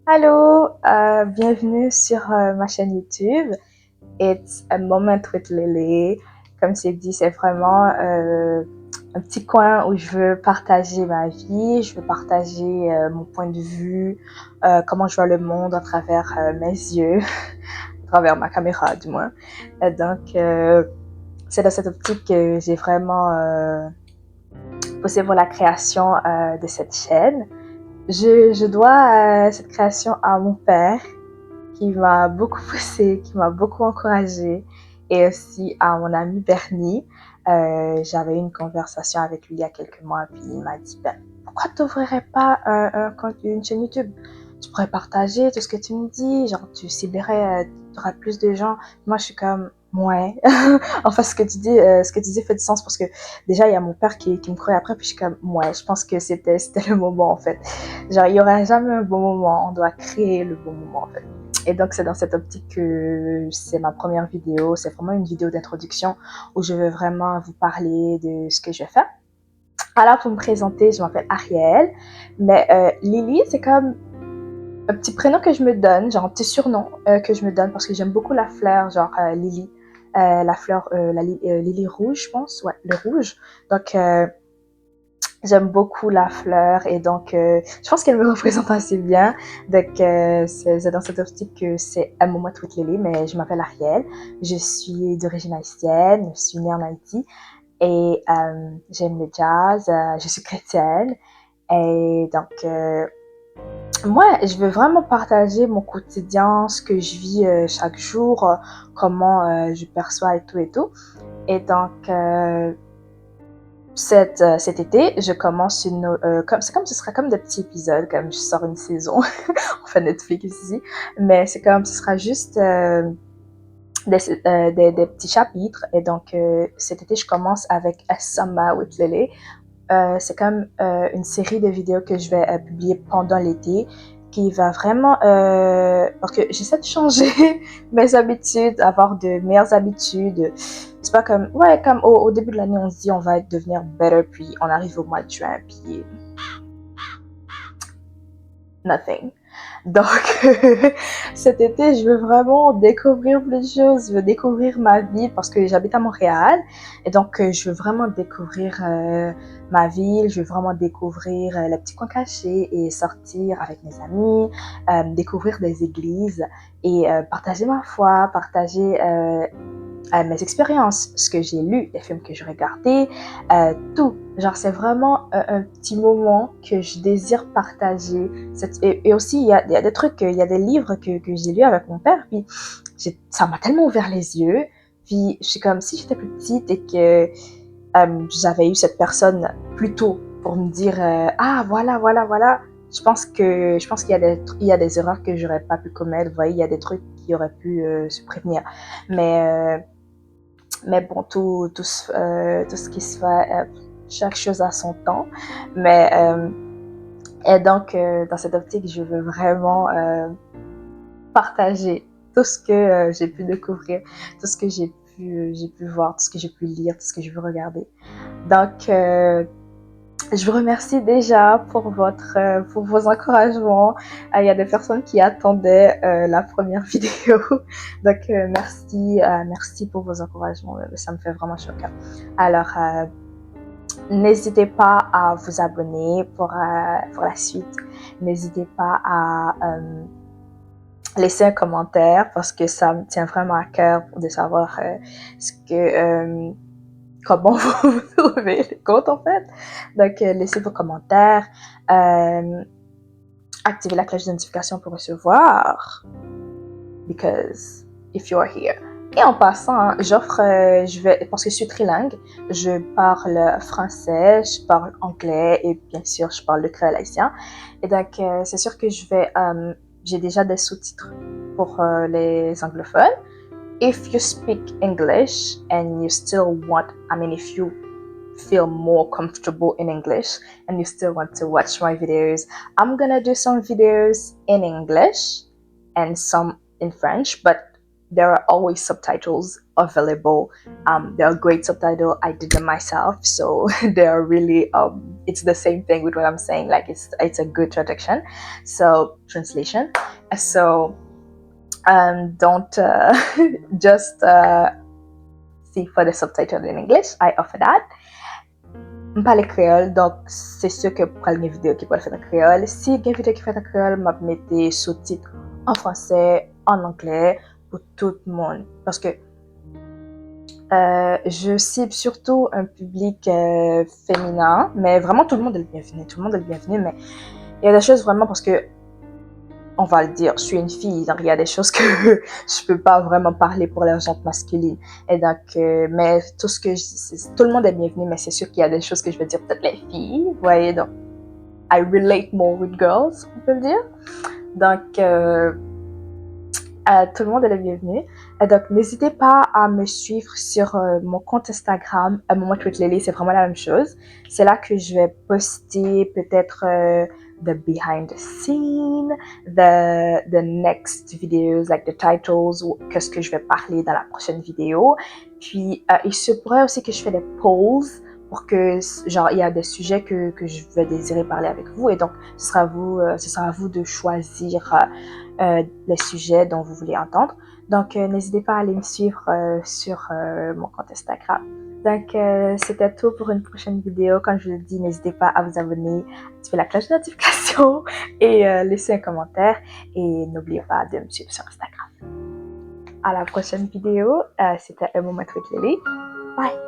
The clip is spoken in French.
Allô, bienvenue sur ma chaîne YouTube. It's a moment with Lily. Comme c'est dit, c'est vraiment un petit coin où je veux partager ma vie, je veux partager mon point de vue, comment je vois le monde à travers mes yeux, à travers ma caméra du moins. Et donc, c'est dans cette optique que j'ai vraiment poussé pour la création de cette chaîne. Je dois cette création à mon père qui m'a beaucoup poussée, qui m'a beaucoup encouragée, et aussi à mon ami Bernie. J'avais eu une conversation avec lui il y a quelques mois, puis il m'a dit, ben, pourquoi tu n'ouvrirais pas une chaîne YouTube? Tu pourrais partager tout ce que tu me dis, genre tu ciblerais, tu auras plus de gens. Moi, je suis comme, ouais. Enfin, ce que tu dis fait du sens parce que déjà, il y a mon père qui me croyait après, puis je suis comme, ouais, je pense que c'était le moment en fait. Genre, il n'y aura jamais un bon moment, on doit créer le bon moment en fait. Et donc, c'est dans cette optique que c'est ma première vidéo. C'est vraiment une vidéo d'introduction où je veux vraiment vous parler de ce que je fais. Alors, pour me présenter, je m'appelle Ariel. Mais Lily, c'est comme un petit prénom que je me donne, genre un petit surnom que je me donne parce que j'aime beaucoup la fleur, genre Lily. La fleur, Lily rouge, je pense. Ouais, le rouge. Donc, j'aime beaucoup la fleur et donc je pense qu'elle me représente assez bien. Donc c'est dans cette optique que c'est un moment with Lily, mais je m'appelle Ariel. Je suis d'origine haïtienne, je suis née en Haïti et j'aime le jazz, je suis chrétienne et donc moi je veux vraiment partager mon quotidien, ce que je vis chaque jour, comment je perçois et tout et tout. Et donc cet été, je commence ce sera comme des petits épisodes, comme je sors une saison, enfin Netflix ici, mais ce sera juste des petits chapitres. Et donc cet été, je commence avec A Summer with Lily. C'est comme une série de vidéos que je vais publier pendant l'été qui va vraiment parce que j'essaie de changer mes habitudes, avoir de meilleures habitudes. C'est pas comme ouais, comme au début de l'année on se dit on va devenir better, puis on arrive au mois de juin puis nothing. Donc, cet été, je veux vraiment découvrir plus de choses. Je veux découvrir ma ville parce que j'habite à Montréal. Et donc, je veux vraiment découvrir ma ville. Je veux vraiment découvrir les petits coins cachés et sortir avec mes amis, découvrir des églises et partager ma foi, partager mes expériences, ce que j'ai lu, les films que j'ai regardés, tout. Genre, c'est vraiment un petit moment que je désire partager. Et aussi, il y a des trucs, il y a des livres que j'ai lus avec mon père, puis ça m'a tellement ouvert les yeux. Puis, je suis comme, si j'étais plus petite et que j'avais eu cette personne plus tôt pour me dire, ah, voilà. Je pense qu'il y a des erreurs que j'aurais pas pu commettre. Vous voyez, il y a des trucs qui auraient pu se prévenir. Mais bon, tout ce qui se fait, chaque chose a son temps. Mais, et donc, dans cette optique, je veux vraiment partager tout ce que j'ai pu découvrir, tout ce que j'ai pu voir, tout ce que j'ai pu lire, tout ce que je veux regarder. Donc, je vous remercie déjà pour vos encouragements. Il y a des personnes qui attendaient la première vidéo. Donc, merci pour vos encouragements. Ça me fait vraiment chaud. Alors, n'hésitez pas à vous abonner pour la suite. N'hésitez pas à laisser un commentaire parce que ça me tient vraiment à cœur de savoir comment vous trouvez le compte en fait. Donc, laissez vos commentaires, activez la cloche de notification pour recevoir, because if you are here. Et en passant, parce que je suis trilingue, je parle français, je parle anglais et bien sûr, je parle le créole haïtien. Et donc, c'est sûr que j'ai déjà des sous-titres pour les anglophones. If you speak English and you still want, if you feel more comfortable in English and you still want to watch my videos, I'm gonna do some videos in English and some in French, but there are always subtitles available. They are great subtitles. I did them myself, so they are really it's the same thing with what I'm saying. Like it's a good traduction, so translation. So don't just see for the subtitle in English. I offer that. Je parle créole, donc c'est sûr que pour une vidéo qui peut faire en créole. Si une vidéo qui fait en créole, je vais mettre sous-titres en français, en anglais, pour tout le monde. Parce que je cible surtout un public féminin, mais vraiment tout le monde est le bienvenu. Tout le monde est le bienvenu, mais il y a des choses vraiment parce que on va le dire, je suis une fille, donc il y a des choses que je peux pas vraiment parler pour la gente masculine. Et donc, mais tout ce que tout le monde est bienvenu, mais c'est sûr qu'il y a des choses que je vais dire peut-être les filles, vous voyez, donc I relate more with girls, on peut le dire. Donc, tout le monde est le bienvenu. Et donc, n'hésitez pas à me suivre sur mon compte Instagram, Moment with Lily, c'est vraiment la même chose. C'est là que je vais poster peut-être the behind the scene, the next videos, like the titles, ou qu'est-ce que je vais parler dans la prochaine vidéo. Puis, il se pourrait aussi que je fais des polls pour que, genre, il y a des sujets que je vais désirer parler avec vous. Et donc, ce sera à vous de choisir les sujets dont vous voulez entendre. Donc, n'hésitez pas à aller me suivre sur mon compte Instagram. Donc, c'était tout pour une prochaine vidéo. Comme je le dis, n'hésitez pas à vous abonner, activer la cloche de notification et laisser un commentaire. Et n'oubliez pas de me suivre sur Instagram. À la prochaine vidéo. C'était un moment avec Lily. Bye!